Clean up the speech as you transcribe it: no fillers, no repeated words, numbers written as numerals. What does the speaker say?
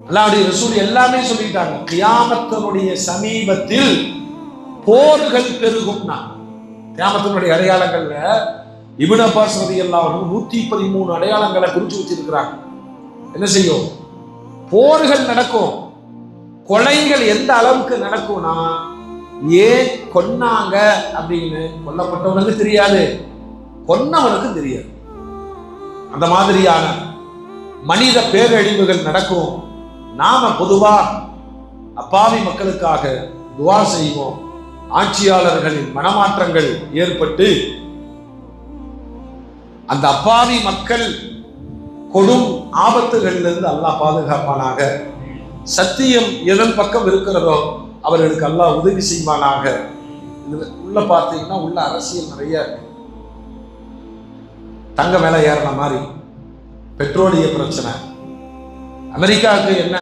அல்லாஹ்வுடைய ரசூல் எல்லாமே சொல்லிட்டாங்க. கியாமத்தினுடைய சமீபத்தில் போர்கள் பெருகும்னா. கியாமத்தினுடைய அடையாளங்கள்ல இப்னு அப்பாஸ் ரலியல்லாஹு அன்ஹு 113 அடையாளங்களை குறிச்சு வச்சிருக்கிறாங்க. என்ன செய்யும்? போர்கள் நடக்கும். கொலைகள் எந்த அளவுக்கு நடக்கும்னா, ஏன் கொன்னாங்க அப்படின்னு கொல்லப்பட்டவனுக்கு தெரியாது, கொன்னவனுக்கு தெரியாது. அந்த மாதிரியான மனித பேரழிவுகள் நடக்கும். நாம பொதுவா அப்பாவி மக்களுக்காக துஆ செய்வோம். ஆட்சியாளர்களின் மனமாற்றங்கள் ஏற்பட்டு அந்த அப்பாவி மக்கள் கொடும் ஆபத்துகளிலிருந்து அல்லாஹ் பாதுகாப்பானாக. சத்தியம் எதன் பக்கம் இருக்கிறதோ அவர்களுக்கு அல்லாஹ் உதவி செய்வானாக. உள்ள பார்த்தீங்கன்னா உள்ள அரசியல் நிறைய இருக்கு. தங்க விலை ஏறின மாதிரி, பெட்ரோலிய பிரச்சனை, அமெரிக்காவுக்கு என்ன